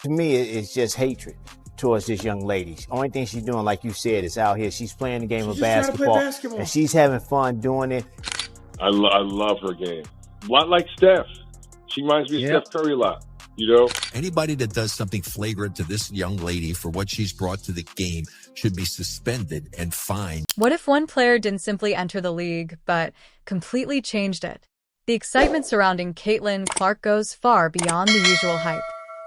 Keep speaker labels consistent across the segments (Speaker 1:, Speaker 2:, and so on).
Speaker 1: To me, it's just hatred towards this young lady. Only thing she's doing, like you said, is out here. She's playing the game of basketball, and she's having fun doing it.
Speaker 2: I love her game. A lot like Steph. She reminds me of Steph Curry a lot. You know,
Speaker 3: anybody that does something flagrant to this young lady for what she's brought to the game should be suspended and fined.
Speaker 4: What if one player didn't simply enter the league, but completely changed it? The excitement surrounding Caitlin Clark goes far beyond the usual hype.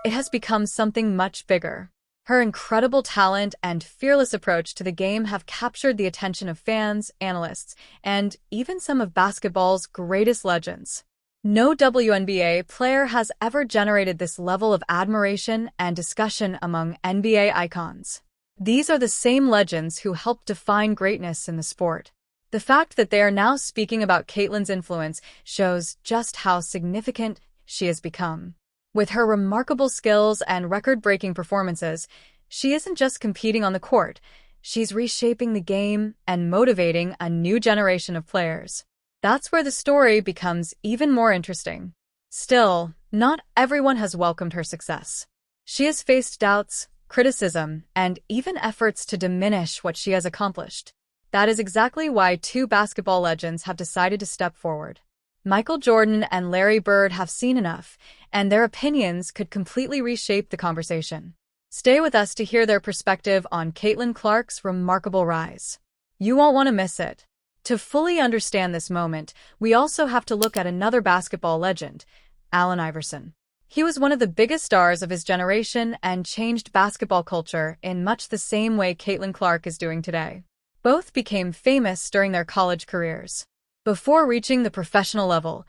Speaker 4: It has become something much bigger. Her incredible talent and fearless approach to the game have captured the attention of fans, analysts, and even some of basketball's greatest legends. No WNBA player has ever generated this level of admiration and discussion among NBA icons. These are the same legends who helped define greatness in the sport. The fact that they are now speaking about Caitlin's influence shows just how significant she has become. With her remarkable skills and record-breaking performances, she isn't just competing on the court, she's reshaping the game and motivating a new generation of players. That's where the story becomes even more interesting. Still, not everyone has welcomed her success. She has faced doubts, criticism, and even efforts to diminish what she has accomplished. That is exactly why two basketball legends have decided to step forward. Michael Jordan and Larry Bird have seen enough, and their opinions could completely reshape the conversation. Stay with us to hear their perspective on Caitlin Clark's remarkable rise. You won't want to miss it. To fully understand this moment, we also have to look at another basketball legend, Allen Iverson. He was one of the biggest stars of his generation and changed basketball culture in much the same way Caitlin Clark is doing today. Both became famous during their college careers. Before reaching the professional level,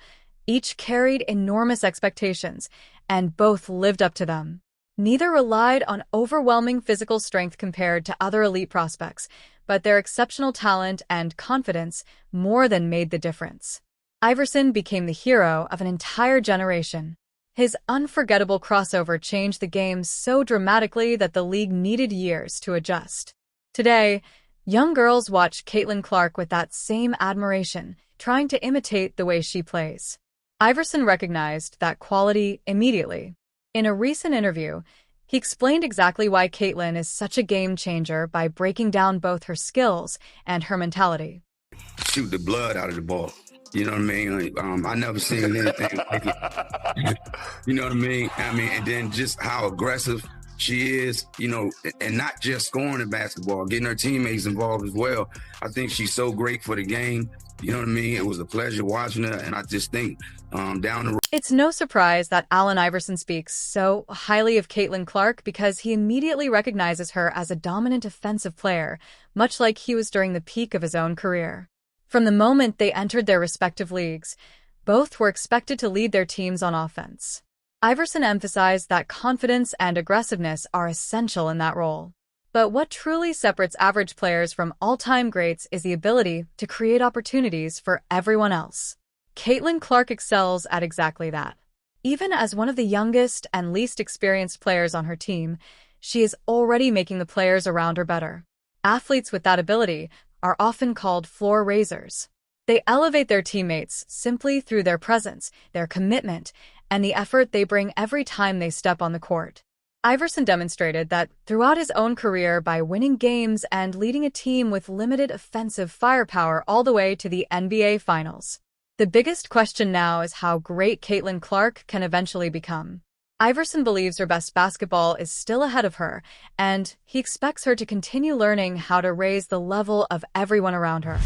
Speaker 4: each carried enormous expectations, and both lived up to them. Neither relied on overwhelming physical strength compared to other elite prospects, but their exceptional talent and confidence more than made the difference. Iverson became the hero of an entire generation. His unforgettable crossover changed the game so dramatically that the league needed years to adjust. Today, young girls watch Caitlin Clark with that same admiration, trying to imitate the way she plays. Iverson recognized that quality immediately. In a recent interview, he explained exactly why Caitlin is such a game changer by breaking down both her skills and her mentality.
Speaker 5: Shoot the blood out of the ball. You know what I mean? I never seen anything like it. You know what I mean? And then just how aggressive she is, you know, and not just scoring in basketball, getting her teammates involved as well. I think she's so great for the game. You know what I mean? It was a pleasure watching her, and I just think down the road.
Speaker 4: It's no surprise that Allen Iverson speaks so highly of Caitlin Clark because he immediately recognizes her as a dominant offensive player, much like he was during the peak of his own career. From the moment they entered their respective leagues, both were expected to lead their teams on offense. Iverson emphasized that confidence and aggressiveness are essential in that role. But what truly separates average players from all-time greats is the ability to create opportunities for everyone else. Caitlin Clark excels at exactly that. Even as one of the youngest and least experienced players on her team, she is already making the players around her better. Athletes with that ability are often called floor raisers. They elevate their teammates simply through their presence, their commitment, and the effort they bring every time they step on the court. Iverson demonstrated that throughout his own career by winning games and leading a team with limited offensive firepower all the way to the NBA Finals. The biggest question now is how great Caitlin Clark can eventually become. Iverson believes her best basketball is still ahead of her, and he expects her to continue learning how to raise the level of everyone around her.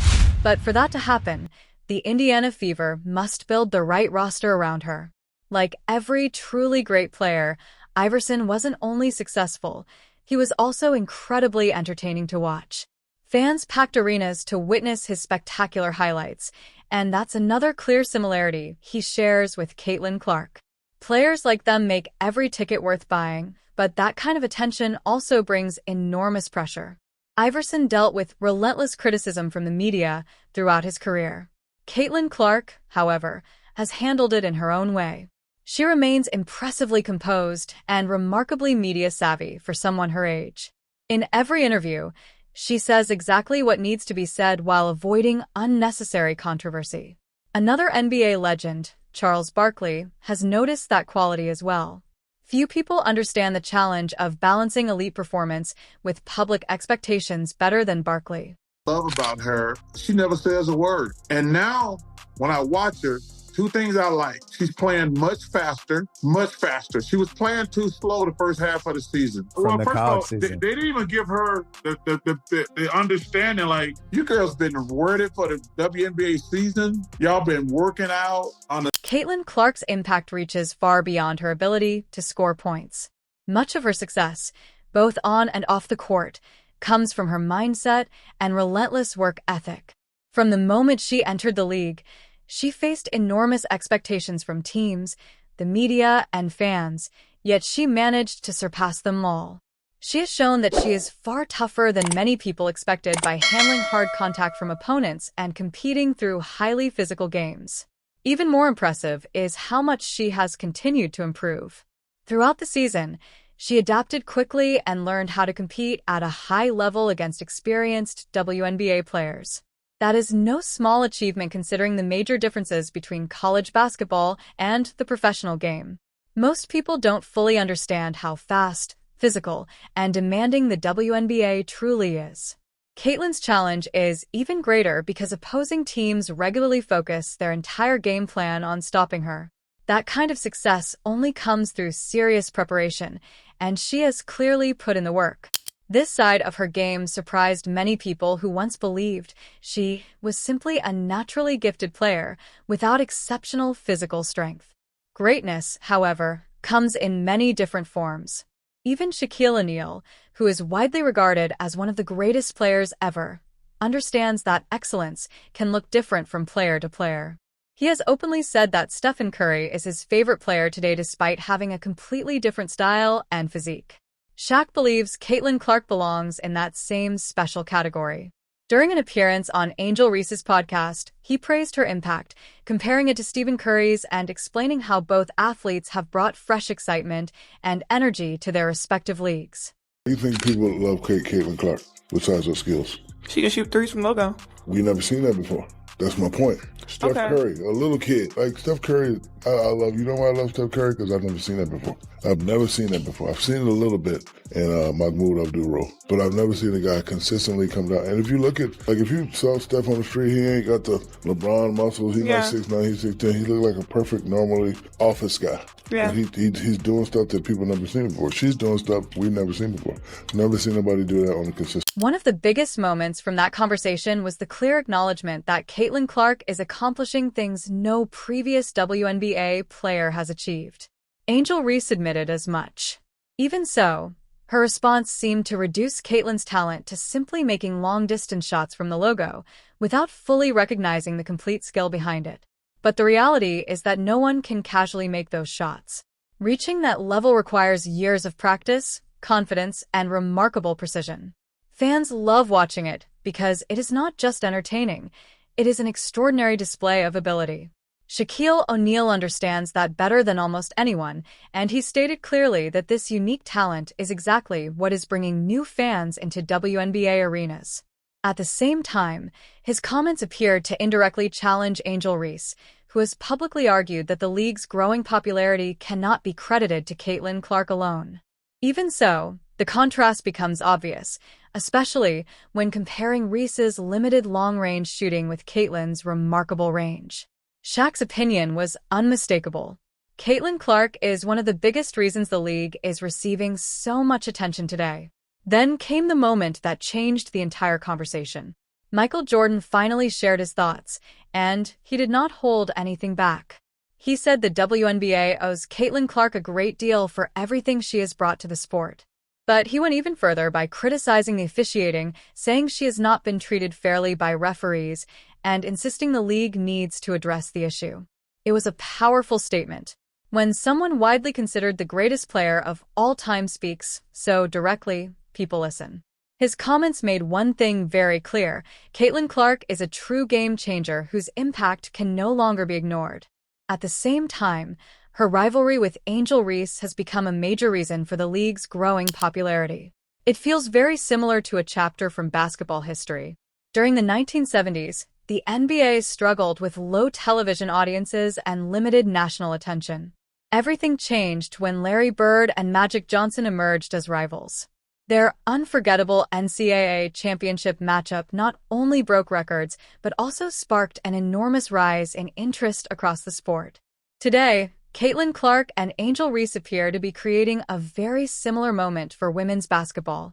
Speaker 4: But for that to happen, the Indiana Fever must build the right roster around her. Like every truly great player, Iverson wasn't only successful, he was also incredibly entertaining to watch. Fans packed arenas to witness his spectacular highlights, and that's another clear similarity he shares with Caitlin Clark. Players like them make every ticket worth buying, but that kind of attention also brings enormous pressure. Iverson dealt with relentless criticism from the media throughout his career. Caitlin Clark, however, has handled it in her own way. She remains impressively composed and remarkably media-savvy for someone her age. In every interview, she says exactly what needs to be said while avoiding unnecessary controversy. Another NBA legend, Charles Barkley, has noticed that quality as well. Few people understand the challenge of balancing elite performance with public expectations better than Barkley.
Speaker 6: Love about her, she never says a word. And now, when I watch her, two things I like. She's playing much faster, much faster. She was playing too slow the first half of the season.
Speaker 1: From the college season.
Speaker 6: They didn't even give her the understanding, like, you girls been ready for the WNBA season. Y'all been working out on the...
Speaker 4: Caitlin Clark's impact reaches far beyond her ability to score points. Much of her success, both on and off the court, comes from her mindset and relentless work ethic. From the moment she entered the league, she faced enormous expectations from teams, the media, and fans, yet she managed to surpass them all. She has shown that she is far tougher than many people expected by handling hard contact from opponents and competing through highly physical games. Even more impressive is how much she has continued to improve. Throughout the season, she adapted quickly and learned how to compete at a high level against experienced WNBA players. That is no small achievement considering the major differences between college basketball and the professional game. Most people don't fully understand how fast, physical, and demanding the WNBA truly is. Caitlin's challenge is even greater because opposing teams regularly focus their entire game plan on stopping her. That kind of success only comes through serious preparation, and she has clearly put in the work. This side of her game surprised many people who once believed she was simply a naturally gifted player without exceptional physical strength. Greatness, however, comes in many different forms. Even Shaquille O'Neal, who is widely regarded as one of the greatest players ever, understands that excellence can look different from player to player. He has openly said that Stephen Curry is his favorite player today despite having a completely different style and physique. Shaq believes Caitlin Clark belongs in that same special category. During an appearance on Angel Reese's podcast, he praised her impact, comparing it to Stephen Curry's and explaining how both athletes have brought fresh excitement and energy to their respective leagues.
Speaker 7: Do you think people love Caitlin Clark besides her skills?
Speaker 8: She can shoot threes from logo.
Speaker 7: We never seen that before. That's my point. Steph Curry, a little kid. Like Steph Curry, I love, you know why I love Steph Curry? Because I've never seen that before. I've never seen that before. I've seen it a little bit in Mahmoud Abdul-Roh, but I've never seen a guy consistently come down. And if you look at, like if you saw Steph on the street, he ain't got the LeBron muscles. He's not 6'9", he's 6'10". He look like a perfect, normally office guy.
Speaker 8: Yeah.
Speaker 7: And he's doing stuff that people never seen before. She's doing stuff we've never seen before. Never seen nobody do that on a consistent.
Speaker 4: One of the biggest moments from that conversation was the clear acknowledgement that Caitlin Clark is accomplishing things no previous WNBA player has achieved. Angel Reese admitted as much. Even so, her response seemed to reduce Caitlin's talent to simply making long-distance shots from the logo, without fully recognizing the complete skill behind it. But the reality is that no one can casually make those shots. Reaching that level requires years of practice, confidence, and remarkable precision. Fans love watching it because it is not just entertaining, it is an extraordinary display of ability. Shaquille O'Neal understands that better than almost anyone, and he stated clearly that this unique talent is exactly what is bringing new fans into WNBA arenas. At the same time, his comments appeared to indirectly challenge Angel Reese, who has publicly argued that the league's growing popularity cannot be credited to Caitlin Clark alone. Even so, the contrast becomes obvious, especially when comparing Reese's limited long-range shooting with Caitlin's remarkable range. Shaq's opinion was unmistakable. Caitlin Clark is one of the biggest reasons the league is receiving so much attention today. Then came the moment that changed the entire conversation. Michael Jordan finally shared his thoughts, and he did not hold anything back. He said the WNBA owes Caitlin Clark a great deal for everything she has brought to the sport. But he went even further by criticizing the officiating, saying she has not been treated fairly by referees, and insisting the league needs to address the issue. It was a powerful statement. When someone widely considered the greatest player of all time speaks so directly, people listen. His comments made one thing very clear: Caitlin Clark is a true game changer whose impact can no longer be ignored. At the same time, her rivalry with Angel Reese has become a major reason for the league's growing popularity. It feels very similar to a chapter from basketball history. During the 1970s, the NBA struggled with low television audiences and limited national attention. Everything changed when Larry Bird and Magic Johnson emerged as rivals. Their unforgettable NCAA championship matchup not only broke records, but also sparked an enormous rise in interest across the sport. Today, Caitlin Clark and Angel Reese appear to be creating a very similar moment for women's basketball.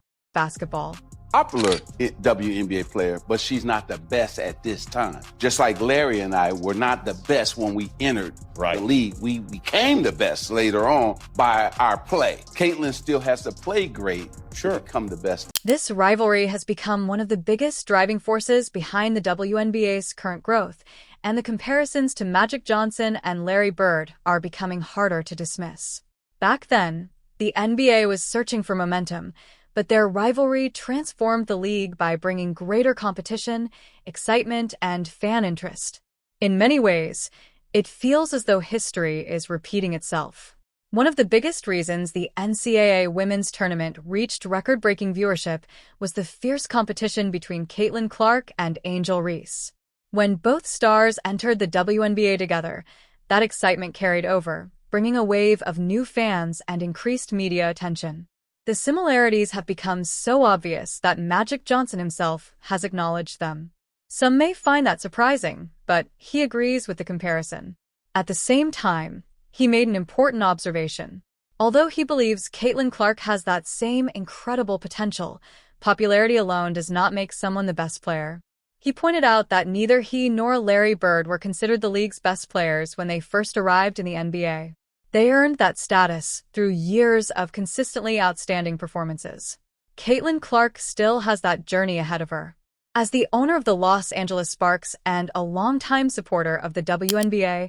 Speaker 8: Popular WNBA player, but she's not the best at this time. Just like Larry and I were not the best when we entered the league. We became the best later on by our play. Caitlin still has to play great to become the best.
Speaker 4: This rivalry has become one of the biggest driving forces behind the WNBA's current growth, and the comparisons to Magic Johnson and Larry Bird are becoming harder to dismiss. Back then, the NBA was searching for momentum, but their rivalry transformed the league by bringing greater competition, excitement, and fan interest. In many ways, it feels as though history is repeating itself. One of the biggest reasons the NCAA women's tournament reached record-breaking viewership was the fierce competition between Caitlin Clark and Angel Reese. When both stars entered the WNBA together, that excitement carried over, bringing a wave of new fans and increased media attention. The similarities have become so obvious that Magic Johnson himself has acknowledged them. Some may find that surprising, but he agrees with the comparison. At the same time, he made an important observation. Although he believes Caitlin Clark has that same incredible potential, popularity alone does not make someone the best player. He pointed out that neither he nor Larry Bird were considered the league's best players when they first arrived in the NBA. They earned that status through years of consistently outstanding performances. Caitlin Clark still has that journey ahead of her. As the owner of the Los Angeles Sparks and a longtime supporter of the WNBA,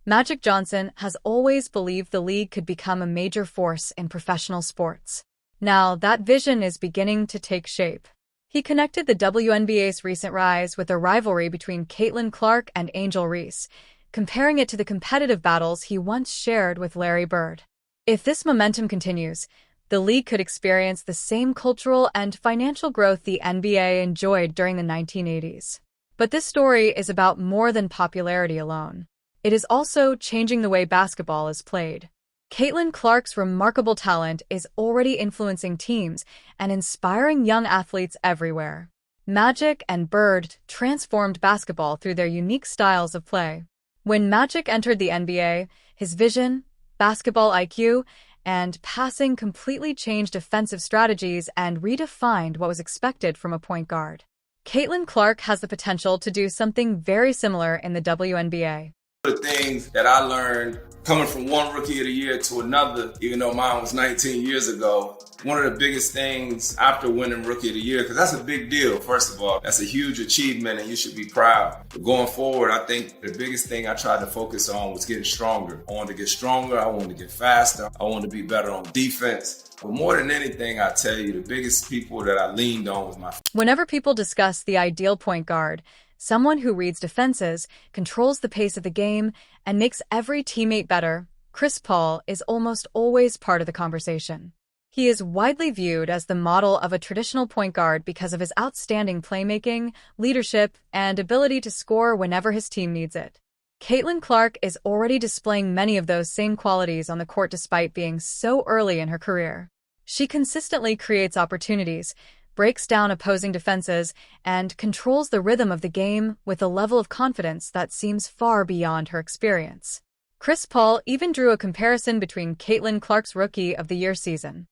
Speaker 4: Magic Johnson has always believed the league could become a major force in professional sports. Now, that vision is beginning to take shape. He connected the WNBA's recent rise with a rivalry between Caitlin Clark and Angel Reese, comparing it to the competitive battles he once shared with Larry Bird. If this momentum continues, the league could experience the same cultural and financial growth the NBA enjoyed during the 1980s. But this story is about more than popularity alone. It is also changing the way basketball is played. Caitlin Clark's remarkable talent is already influencing teams and inspiring young athletes everywhere. Magic and Bird transformed basketball through their unique styles of play. When Magic entered the NBA, his vision, basketball IQ, and passing completely changed offensive strategies and redefined what was expected from a point guard. Caitlin Clark has the potential to do something very similar in the WNBA.
Speaker 9: The things that I learned coming from one rookie of the year to another, even though mine was 19 years ago, one of the biggest things after winning rookie of the year, because that's a big deal, first of all. That's a huge achievement and you should be proud. But going forward, I think the biggest thing I tried to focus on was getting stronger. I wanted to get stronger, I wanted to get faster, I wanted to be better on defense. But more than anything, I tell you, the biggest people that I leaned on was my...
Speaker 4: Whenever people discuss the ideal point guard, someone who reads defenses, controls the pace of the game, and makes every teammate better, Chris Paul is almost always part of the conversation. He is widely viewed as the model of a traditional point guard because of his outstanding playmaking, leadership, and ability to score whenever his team needs it. Caitlin Clark is already displaying many of those same qualities on the court despite being so early in her career. She consistently creates opportunities, breaks down opposing defenses, and controls the rhythm of the game with a level of confidence that seems far beyond her experience. Chris Paul even drew a comparison between Caitlin Clark's Rookie of the Year season